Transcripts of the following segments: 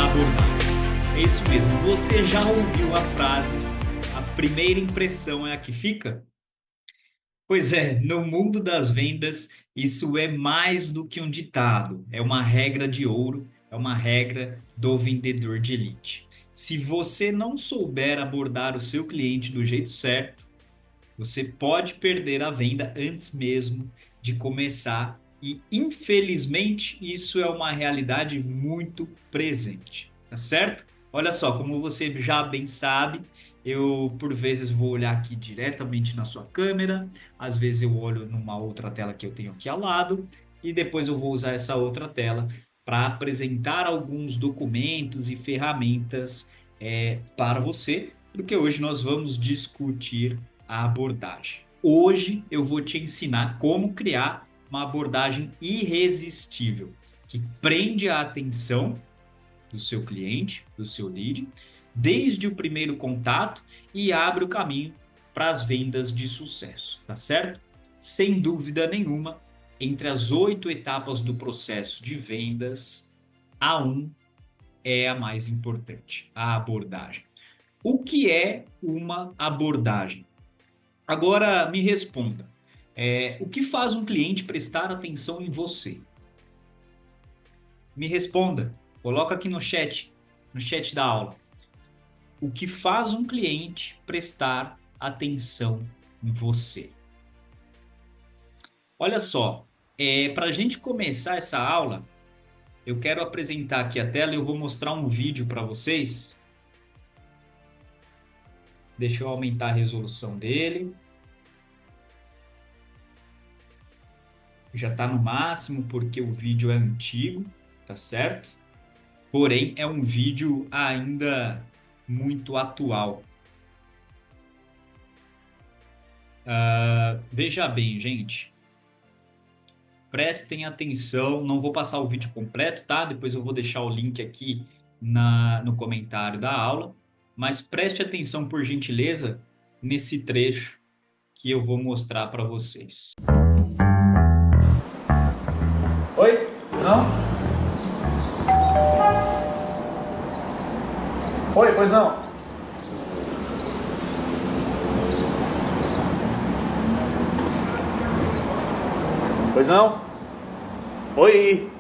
a abordagem. É isso mesmo. Você já ouviu a frase: a primeira impressão é a que fica? Pois é, no mundo das vendas, isso é mais do que um ditado, é uma regra de ouro, é uma regra do vendedor de elite. Se você não souber abordar o seu cliente do jeito certo, você pode perder a venda antes mesmo de começar, e infelizmente isso é uma realidade muito presente, tá certo? Olha só, como você já bem sabe, eu por vezes vou olhar aqui diretamente na sua câmera, às vezes eu olho numa outra tela que eu tenho aqui ao lado, e depois eu vou usar essa outra tela para apresentar alguns documentos e ferramentas para você, porque hoje nós vamos discutir a abordagem. Hoje eu vou te ensinar como criar uma abordagem irresistível, que prende a atenção do seu cliente, do seu lead, desde o primeiro contato e abre o caminho para as vendas de sucesso, tá certo? Sem dúvida nenhuma, entre as 8 etapas do processo de vendas, a 1 é a mais importante, a abordagem. O que é uma abordagem? Agora me responda, o que faz um cliente prestar atenção em você? Me responda, coloca aqui no chat da aula. O que faz um cliente prestar atenção em você? Olha só, para a gente começar essa aula, eu quero apresentar aqui a tela e eu vou mostrar um vídeo para vocês. Deixa eu aumentar a resolução dele. Já está no máximo porque o vídeo é antigo, tá certo? Porém, é um vídeo ainda muito atual. Veja bem, gente. Prestem atenção, não vou passar o vídeo completo, tá? Depois eu vou deixar o link aqui no comentário da aula. Mas preste atenção, por gentileza, nesse trecho que eu vou mostrar para vocês. Oi? Não? Oi, pois não? Pois não? Oi?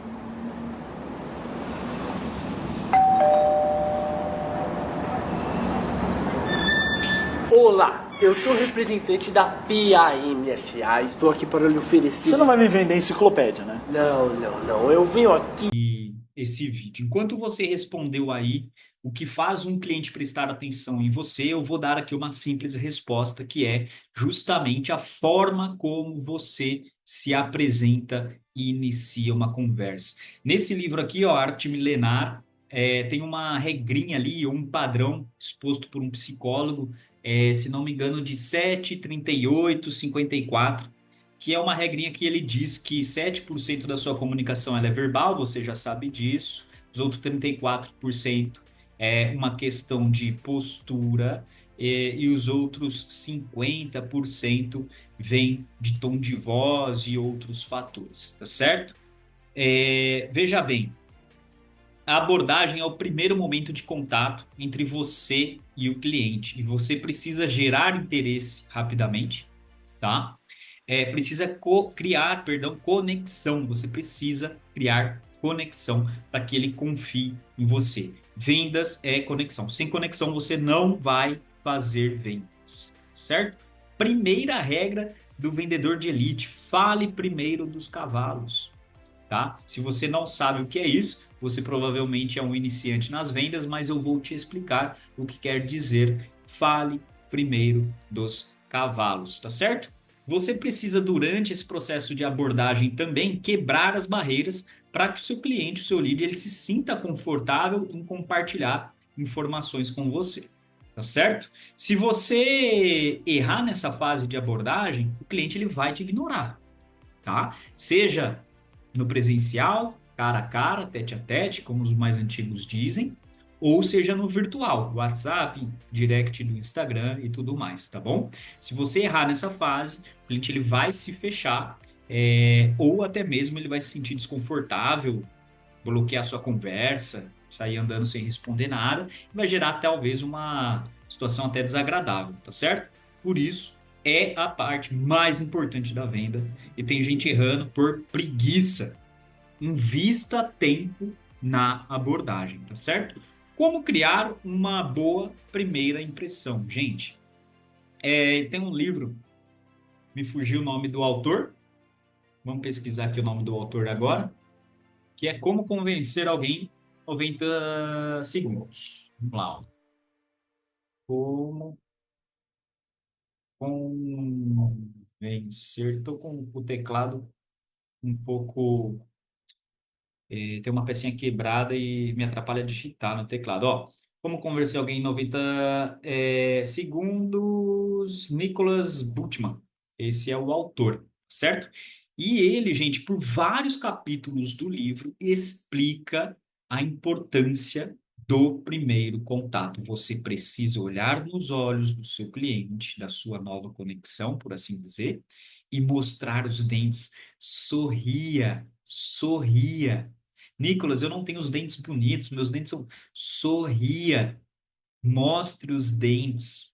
Olá, eu sou o representante da PAMSA. Estou aqui para lhe oferecer... Você não vai me vender enciclopédia, né? Não. Eu vim aqui... Esse vídeo. Enquanto você respondeu aí o que faz um cliente prestar atenção em você, eu vou dar aqui uma simples resposta, que é justamente a forma como você se apresenta e inicia uma conversa. Nesse livro aqui, ó, Arte Milenar, tem uma regrinha ali, um padrão exposto por um psicólogo, se não me engano, de 7, 38, 54, que é uma regrinha que ele diz que 7% da sua comunicação ela é verbal, você já sabe disso, os outros 34% é uma questão de postura, e os outros 50% vem de tom de voz e outros fatores, tá certo? Veja bem, a abordagem é o primeiro momento de contato entre você e o cliente, e você precisa gerar interesse rapidamente, tá? Precisa criar, conexão. Você precisa criar conexão para que ele confie em você. Vendas é conexão. Sem conexão, você não vai fazer vendas, certo? Primeira regra do vendedor de elite: fale primeiro dos cavalos, tá? Se você não sabe o que é isso, você provavelmente é um iniciante nas vendas, mas eu vou te explicar o que quer dizer fale primeiro dos cavalos, tá certo? Você precisa, durante esse processo de abordagem, também quebrar as barreiras para que o seu cliente, o seu lead, ele se sinta confortável em compartilhar informações com você, tá certo? Se você errar nessa fase de abordagem, o cliente ele vai te ignorar, tá? Seja no presencial, cara a cara, tete a tete, como os mais antigos dizem, ou seja no virtual, WhatsApp, direct do Instagram e tudo mais, tá bom? Se você errar nessa fase, o cliente ele vai se fechar, ou até mesmo ele vai se sentir desconfortável, bloquear sua conversa, sair andando sem responder nada, vai gerar talvez uma situação até desagradável, tá certo? Por isso, é a parte mais importante da venda e tem gente errando por preguiça. Invista tempo na abordagem, tá certo? Como criar uma boa primeira impressão, gente? Tem um livro, me fugiu o nome do autor, vamos pesquisar aqui o nome do autor agora, que é Como Convencer Alguém em 90 Segundos. Vamos lá, ó. Como convencer. Estou com o teclado um pouco. Tem uma pecinha quebrada e me atrapalha a digitar no teclado. Ó, como convencer alguém em 90 segundos, Nicholas Bultmann. Esse é o autor, certo? E ele, gente, por vários capítulos do livro, explica a importância do primeiro contato. Você precisa olhar nos olhos do seu cliente, da sua nova conexão, por assim dizer, e mostrar os dentes. Sorria, sorria. Nicolas, eu não tenho os dentes bonitos, meus dentes são. Sorria, mostre os dentes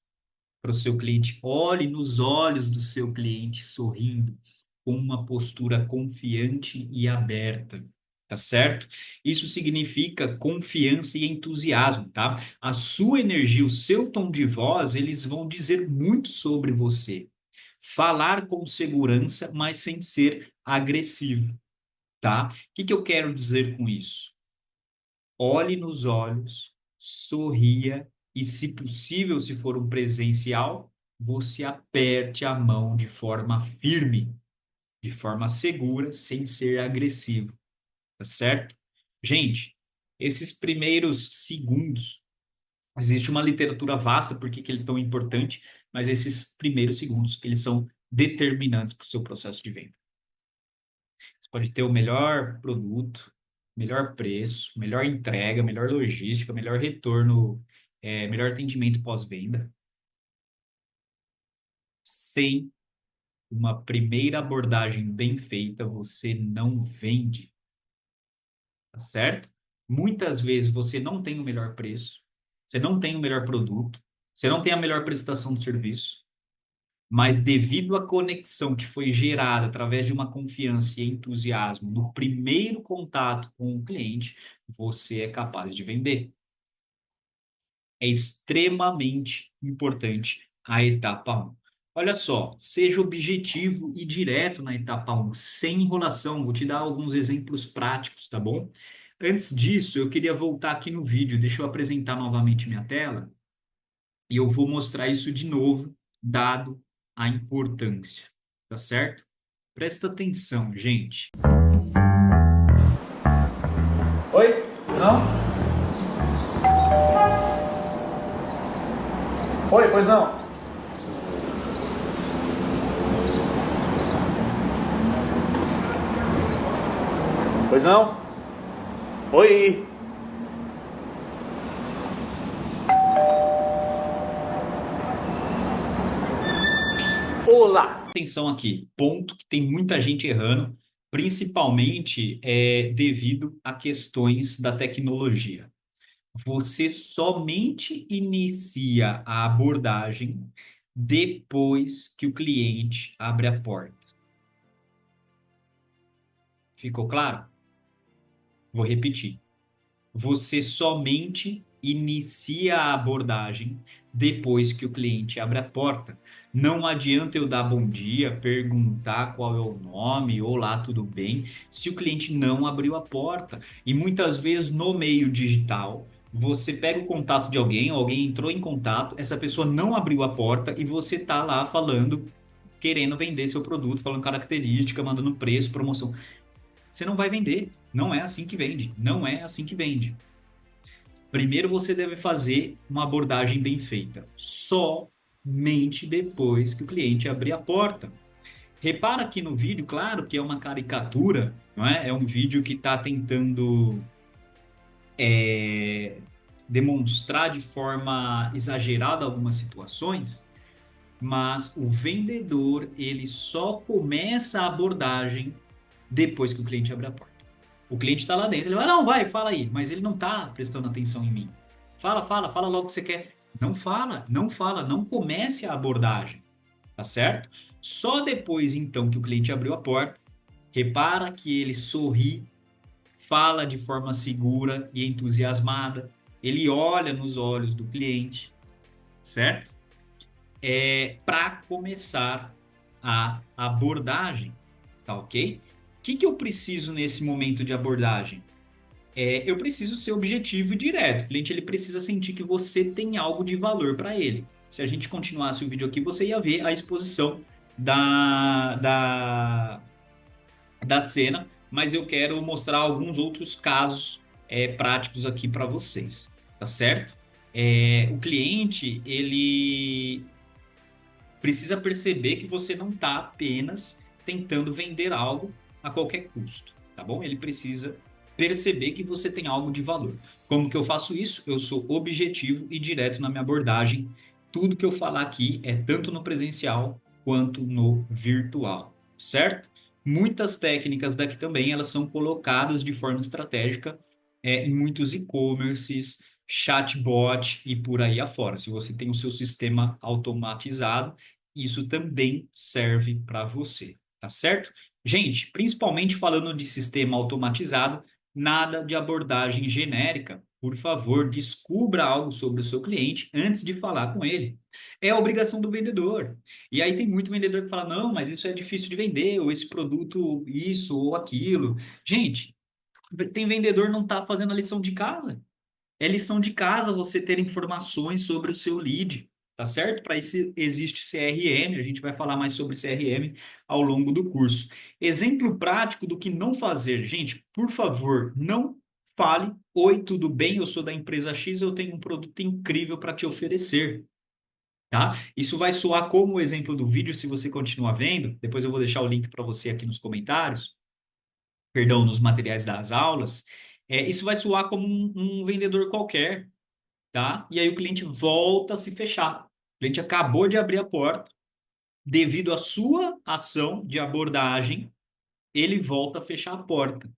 para o seu cliente, olhe nos olhos do seu cliente sorrindo, com uma postura confiante e aberta, tá certo? Isso significa confiança e entusiasmo, tá? A sua energia, o seu tom de voz, eles vão dizer muito sobre você. Falar com segurança, mas sem ser agressivo, tá? O que que eu quero dizer com isso? Olhe nos olhos, sorria e, se possível, se for um presencial, você aperte a mão de forma firme, de forma segura, sem ser agressivo, tá certo? Gente, esses primeiros segundos, existe uma literatura vasta por que ele é tão importante, mas esses primeiros segundos, eles são determinantes para o seu processo de venda. Você pode ter o melhor produto, melhor preço, melhor entrega, melhor logística, melhor retorno, melhor atendimento pós-venda. Sem uma primeira abordagem bem feita, você não vende, tá certo? Muitas vezes você não tem o melhor preço, você não tem o melhor produto, você não tem a melhor prestação de serviço, mas devido à conexão que foi gerada através de uma confiança e entusiasmo no primeiro contato com o cliente, você é capaz de vender. É extremamente importante a etapa 1. Olha só, seja objetivo e direto na etapa 1, sem enrolação. Vou te dar alguns exemplos práticos, tá bom? Antes disso, eu queria voltar aqui no vídeo. Deixa eu apresentar novamente minha tela e eu vou mostrar isso de novo, dado a importância, tá certo? Presta atenção, gente. Oi? Não? Oi, pois não? Pois não? Oi? Olá! Atenção aqui, ponto que tem muita gente errando, principalmente devido a questões da tecnologia. Você somente inicia a abordagem depois que o cliente abre a porta. Ficou claro? Vou repetir. Você somente inicia a abordagem depois que o cliente abre a porta. Não adianta eu dar bom dia, perguntar qual é o nome, ou lá tudo bem, se o cliente não abriu a porta. E muitas vezes no meio digital, você pega o contato de alguém, ou alguém entrou em contato, essa pessoa não abriu a porta e você tá lá falando, querendo vender seu produto, falando característica, mandando preço, promoção. Você não vai vender. Não é assim que vende. Não é assim que vende. Primeiro você deve fazer uma abordagem bem feita. Somente depois que o cliente abrir a porta. Repara aqui no vídeo, claro que é uma caricatura, não é? É um vídeo que está tentando demonstrar de forma exagerada algumas situações, mas o vendedor ele só começa a abordagem depois que o cliente abre a porta. O cliente está lá dentro, ele vai, não, vai, fala aí, mas ele não está prestando atenção em mim. Fala, fala, fala logo o que você quer. Não fala, não fala, não comece a abordagem, tá certo? Só depois, então, que o cliente abriu a porta, repara que ele sorri, fala de forma segura e entusiasmada, ele olha nos olhos do cliente, certo? Para começar a abordagem, tá ok? O que eu preciso nesse momento de abordagem? Eu preciso ser objetivo e direto. O cliente ele precisa sentir que você tem algo de valor para ele. Se a gente continuasse o vídeo aqui, você ia ver a exposição da, da, da cena, mas eu quero mostrar alguns outros casos práticos aqui para vocês, tá certo? O cliente, ele precisa perceber que você não está apenas tentando vender algo a qualquer custo, tá bom? Ele precisa perceber que você tem algo de valor. Como que eu faço isso? Eu sou objetivo e direto na minha abordagem. Tudo que eu falar aqui é tanto no presencial quanto no virtual, certo? Muitas técnicas daqui também, elas são colocadas de forma estratégica em muitos e-commerces, chatbot e por aí afora. Se você tem o seu sistema automatizado, isso também serve para você, tá certo? Gente, principalmente falando de sistema automatizado, nada de abordagem genérica. Por favor, descubra algo sobre o seu cliente antes de falar com ele. É a obrigação do vendedor. E aí tem muito vendedor que fala: não, mas isso é difícil de vender, ou esse produto, isso ou aquilo. Gente, tem vendedor que não está fazendo a lição de casa. É lição de casa você ter informações sobre o seu lead, tá certo? Para isso existe CRM, a gente vai falar mais sobre CRM ao longo do curso. Exemplo prático do que não fazer. Gente, por favor, não fale: oi, tudo bem? Eu sou da empresa X, eu tenho um produto incrível para te oferecer. Tá? Isso vai soar como o exemplo do vídeo, se você continuar vendo. Depois eu vou deixar o link para você aqui nos comentários, perdão, nos materiais das aulas. Isso vai soar como um vendedor qualquer, tá? E aí o cliente volta a se fechar. O cliente acabou de abrir a porta, devido à sua ação de abordagem, ele volta a fechar a porta.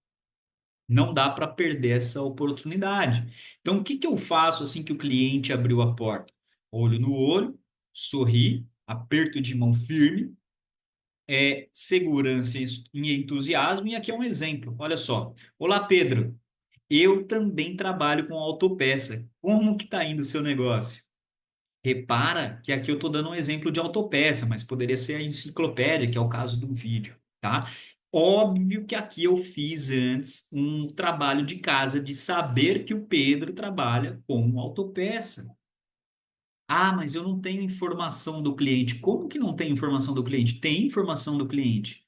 Não dá para perder essa oportunidade. Então, o que que eu faço assim que o cliente abriu a porta? Olho no olho, sorri, aperto de mão firme, segurança e entusiasmo. E aqui é um exemplo. Olha só. Olá, Pedro. Eu também trabalho com autopeça. Como que está indo o seu negócio? Repara que aqui eu estou dando um exemplo de autopeça, mas poderia ser a enciclopédia, que é o caso do vídeo, tá? Óbvio que aqui eu fiz antes um trabalho de casa de saber que o Pedro trabalha com autopeça. Ah, mas eu não tenho informação do cliente. Como que não tem informação do cliente? Tem informação do cliente.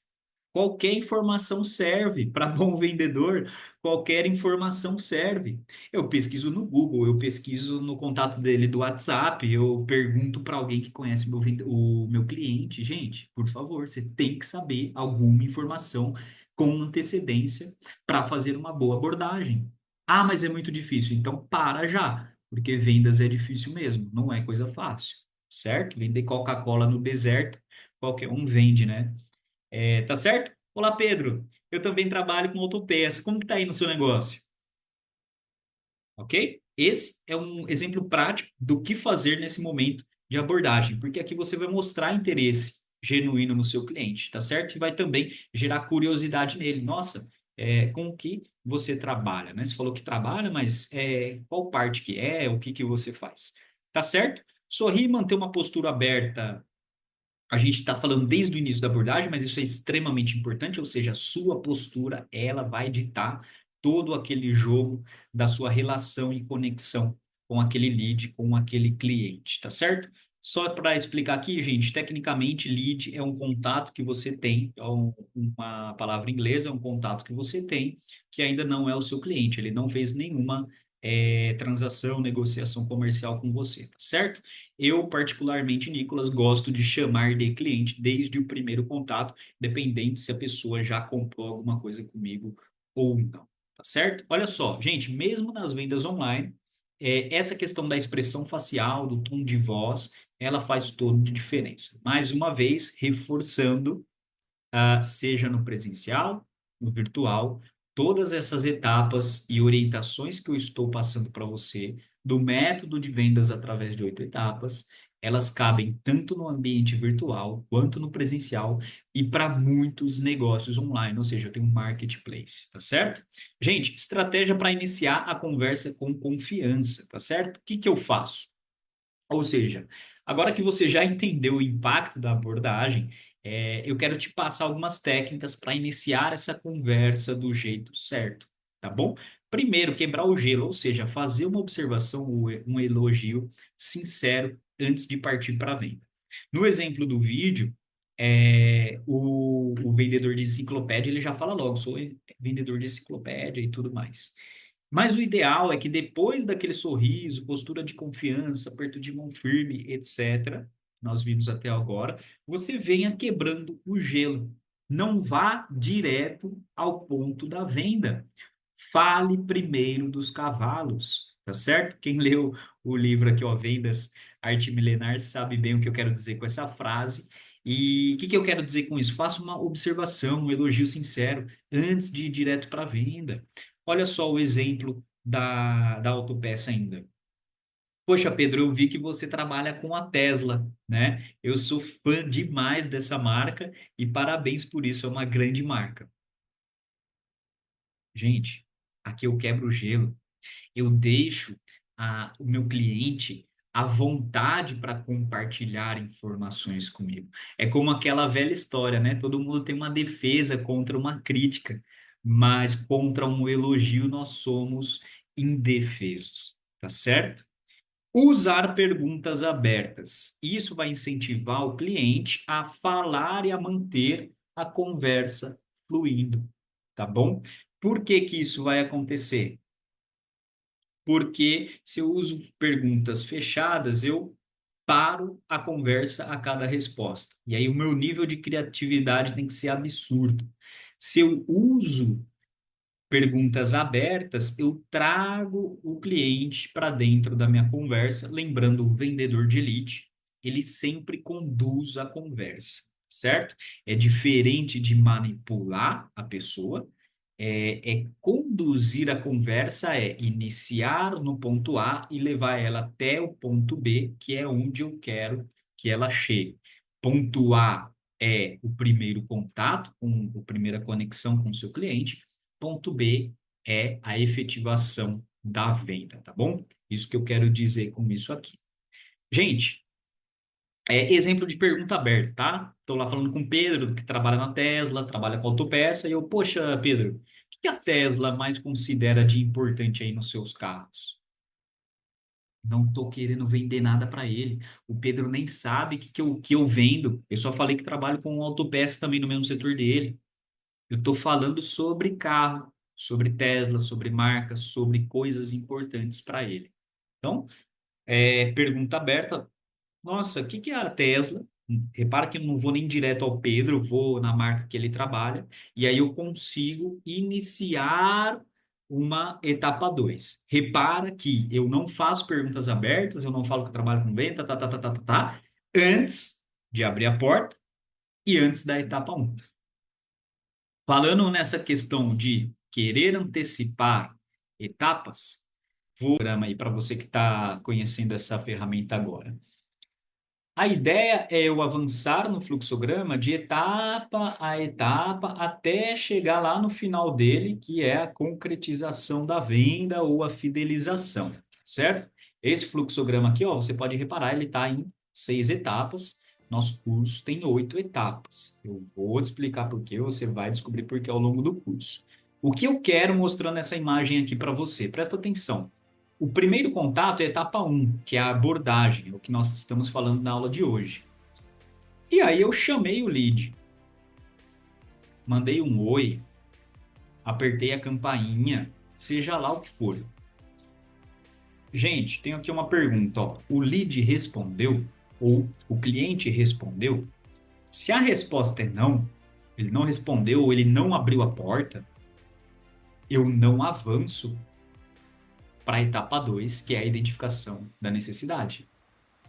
Qualquer informação serve para bom vendedor, qualquer informação serve. Eu pesquiso no Google, eu pesquiso no contato dele do WhatsApp, eu pergunto para alguém que conhece o meu cliente. Gente, por favor, você tem que saber alguma informação com antecedência para fazer uma boa abordagem. Ah, mas é muito difícil, então para já, porque vendas é difícil mesmo, não é coisa fácil, certo? Vender Coca-Cola no deserto, qualquer um vende, né? Tá certo? Olá, Pedro. Eu também trabalho com autopeça. Como que tá aí no seu negócio? Ok? Esse é um exemplo prático do que fazer nesse momento de abordagem, porque aqui você vai mostrar interesse genuíno no seu cliente, tá certo? E vai também gerar curiosidade nele. Nossa, com que você trabalha, né? Você falou que trabalha, mas qual parte que é, o que que você faz? Tá certo? Sorrir e manter uma postura aberta. A gente está falando desde o início da abordagem, mas isso é extremamente importante, ou seja, a sua postura, ela vai ditar todo aquele jogo da sua relação e conexão com aquele lead, com aquele cliente, tá certo? Só para explicar aqui, gente, tecnicamente, lead é um contato que você tem, uma palavra inglesa, é um contato que você tem, que ainda não é o seu cliente, ele não fez nenhuma transação, negociação comercial com você, tá certo? Eu, particularmente, Nicolas, gosto de chamar de cliente desde o primeiro contato, dependente se a pessoa já comprou alguma coisa comigo ou não, tá certo? Olha só, gente, mesmo nas vendas online, essa questão da expressão facial, do tom de voz, ela faz toda a diferença. Mais uma vez, reforçando, seja no presencial, no virtual todas essas etapas e orientações que eu estou passando para você, do método de vendas através de 8 etapas, elas cabem tanto no ambiente virtual quanto no presencial e para muitos negócios online, ou seja, eu tenho um marketplace, tá certo? Gente, estratégia para iniciar a conversa com confiança, tá certo? O que que eu faço? Ou seja, agora que você já entendeu o impacto da abordagem, eu quero te passar algumas técnicas para iniciar essa conversa do jeito certo, tá bom? Primeiro, quebrar o gelo, ou seja, fazer uma observação, um elogio sincero antes de partir para a venda. No exemplo do vídeo, o vendedor de enciclopédia, ele já fala logo, sou vendedor de enciclopédia e tudo mais. Mas o ideal é que depois daquele sorriso, postura de confiança, aperto de mão firme, etc., nós vimos até agora, você venha quebrando o gelo. Não vá direto ao ponto da venda. Fale primeiro dos cavalos, tá certo? Quem leu o livro aqui, ó, Vendas, Arte Milenar, sabe bem o que eu quero dizer com essa frase. E o que que eu quero dizer com isso? Faça uma observação, um elogio sincero antes de ir direto para a venda. Olha só o exemplo da autopeça ainda. Poxa, Pedro, eu vi que você trabalha com a Tesla, né? Eu sou fã demais dessa marca e parabéns por isso, é uma grande marca. Gente, aqui eu quebro o gelo, eu deixo o meu cliente à vontade para compartilhar informações comigo. É como aquela velha história, né? Todo mundo tem uma defesa contra uma crítica, mas contra um elogio nós somos indefesos, tá certo? Usar perguntas abertas. Isso vai incentivar o cliente a falar e a manter a conversa fluindo, tá bom? Por que que isso vai acontecer? Porque se eu uso perguntas fechadas, eu paro a conversa a cada resposta. E aí o meu nível de criatividade tem que ser absurdo. Se eu uso perguntas abertas, eu trago o cliente para dentro da minha conversa, lembrando o vendedor de elite, ele sempre conduz a conversa, certo? É diferente de manipular a pessoa, é conduzir a conversa, é iniciar no ponto A e levar ela até o ponto B, que é onde eu quero que ela chegue. Ponto A é o primeiro contato, a primeira conexão com o seu cliente. Ponto B é a efetivação da venda, tá bom? Isso que eu quero dizer com isso aqui. Gente, exemplo de pergunta aberta, tá? Estou lá falando com o Pedro, que trabalha na Tesla, trabalha com autopeça, e eu, poxa, Pedro, o que a Tesla mais considera de importante aí nos seus carros? Não estou querendo vender nada para ele. O Pedro nem sabe que eu vendo. Eu só falei que trabalho com autopeça também no mesmo setor dele. Eu estou falando sobre carro, sobre Tesla, sobre marcas, sobre coisas importantes para ele. Então, pergunta aberta. Nossa, o que que é a Tesla? Repara que eu não vou nem direto ao Pedro, vou na marca que ele trabalha, e aí eu consigo iniciar uma etapa 2. Repara que eu não faço perguntas abertas, eu não falo que eu trabalho com venda, antes de abrir a porta e antes da etapa um. Falando nessa questão de querer antecipar etapas, vou programa aí para você que está conhecendo essa ferramenta agora. A ideia é eu avançar no fluxograma de etapa a etapa até chegar lá no final dele, que é a concretização da venda ou a fidelização, certo? Esse fluxograma aqui, ó, você pode reparar, ele está em 6 etapas. Nosso curso tem 8 etapas. Eu vou te explicar por quê, você vai descobrir por quê ao longo do curso. O que eu quero mostrando essa imagem aqui para você? Presta atenção. O primeiro contato é a etapa um, que é a abordagem, é o que nós estamos falando na aula de hoje. E aí eu chamei o lead, mandei um oi, apertei a campainha, seja lá o que for. Gente, tenho aqui uma pergunta, ó. O lead respondeu ou o cliente respondeu? Se a resposta é não, ele não respondeu ou ele não abriu a porta, eu não avanço para a etapa 2, que é a identificação da necessidade.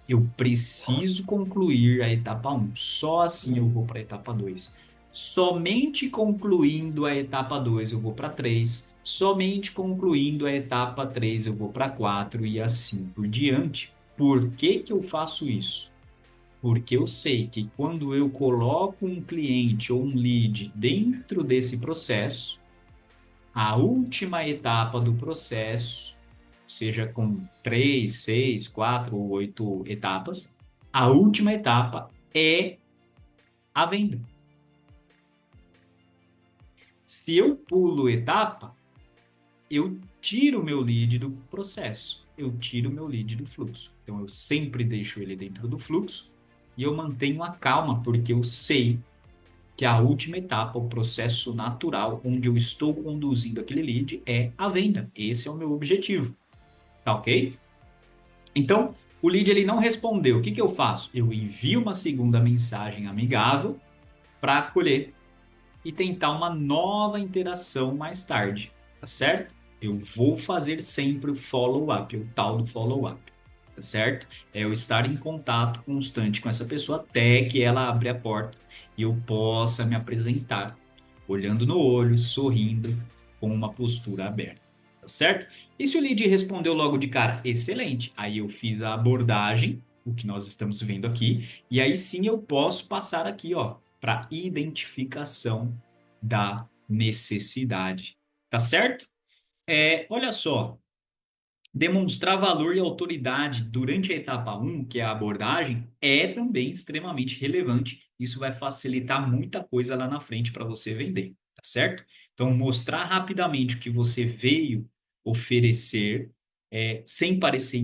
Eu preciso concluir a etapa 1. Só assim eu vou para a etapa 2. Somente concluindo a etapa 2 eu vou para 3. Somente concluindo a etapa 3 eu vou para 4 e assim por diante. Por que que eu faço isso? Porque eu sei que quando eu coloco um cliente ou um lead dentro desse processo, a última etapa do processo, seja com 3, 6, 4 ou 8 etapas, a última etapa é a venda. Se eu pulo etapa, eu tiro o meu lead do processo, eu tiro o meu lead do fluxo. Então, eu sempre deixo ele dentro do fluxo e eu mantenho a calma, porque eu sei que a última etapa, o processo natural, onde eu estou conduzindo aquele lead, é a venda. Esse é o meu objetivo, tá ok? Então, o lead ele não respondeu. O que que eu faço? Eu envio uma segunda mensagem amigável para acolher e tentar uma nova interação mais tarde, tá certo? Eu vou fazer sempre o follow-up, o tal do follow-up, tá certo? É eu estar em contato constante com essa pessoa até que ela abra a porta e eu possa me apresentar, olhando no olho, sorrindo, com uma postura aberta, tá certo? E se o lead respondeu logo de cara, excelente, aí eu fiz a abordagem, o que nós estamos vendo aqui, e aí sim eu posso passar aqui, ó, para identificação da necessidade, tá certo? Olha só, demonstrar valor e autoridade durante a etapa 1, que é a abordagem, é também extremamente relevante. Isso vai facilitar muita coisa lá na frente para você vender, tá certo? Então, mostrar rapidamente o que você veio oferecer, sem parecer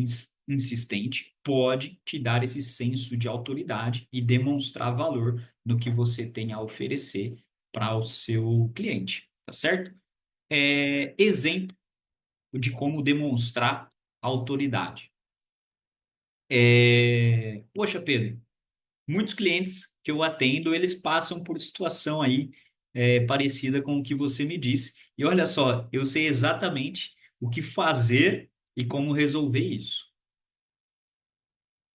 insistente, pode te dar esse senso de autoridade e demonstrar valor no que você tem a oferecer para o seu cliente, tá certo? Exemplo de como demonstrar autoridade. Poxa, Pedro, muitos clientes que eu atendo, eles passam por situação aí parecida com o que você me disse. E olha só, eu sei exatamente o que fazer e como resolver isso.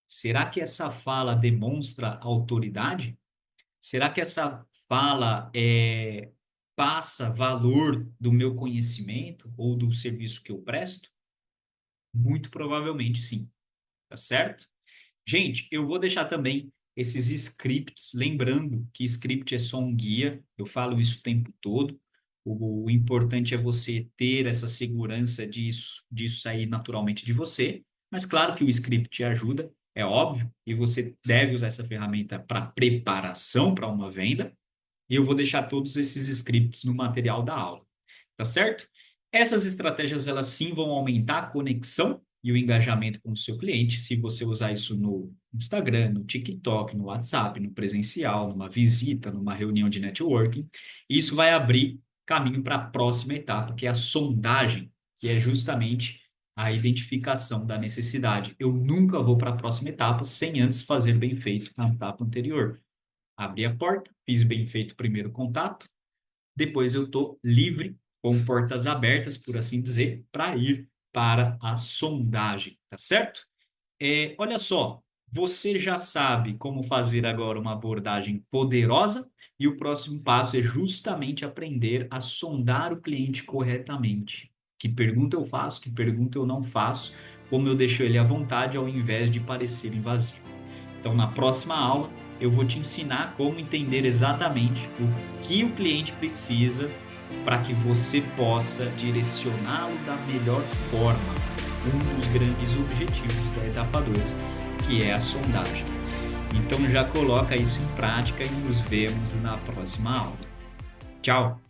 Será que essa fala demonstra autoridade? Será que essa fala passa valor do meu conhecimento ou do serviço que eu presto? Muito provavelmente sim, tá certo? Gente, eu vou deixar também esses scripts, lembrando que script é só um guia, eu falo isso o tempo todo. O importante é você ter essa segurança disso sair naturalmente de você, mas claro que o script ajuda, é óbvio, e você deve usar essa ferramenta para preparação para uma venda, e eu vou deixar todos esses scripts no material da aula, tá certo? Essas estratégias, elas sim vão aumentar a conexão e o engajamento com o seu cliente, se você usar isso no Instagram, no TikTok, no WhatsApp, no presencial, numa visita, numa reunião de networking. Isso vai abrir caminho para a próxima etapa, que é a sondagem, que é justamente a identificação da necessidade. Eu nunca vou para a próxima etapa sem antes fazer bem feito a etapa anterior. Abri a porta, fiz bem feito o primeiro contato, depois eu estou livre, com portas abertas, por assim dizer, para ir para a sondagem, tá certo? Olha só, você já sabe como fazer agora uma abordagem poderosa e o próximo passo é justamente aprender a sondar o cliente corretamente. Que pergunta eu faço, que pergunta eu não faço, como eu deixo ele à vontade ao invés de parecer invasivo. Então, na próxima aula, eu vou te ensinar como entender exatamente o que o cliente precisa para que você possa direcioná-lo da melhor forma. Um dos grandes objetivos da etapa 2, que é a sondagem. Então já coloca isso em prática e nos vemos na próxima aula. Tchau!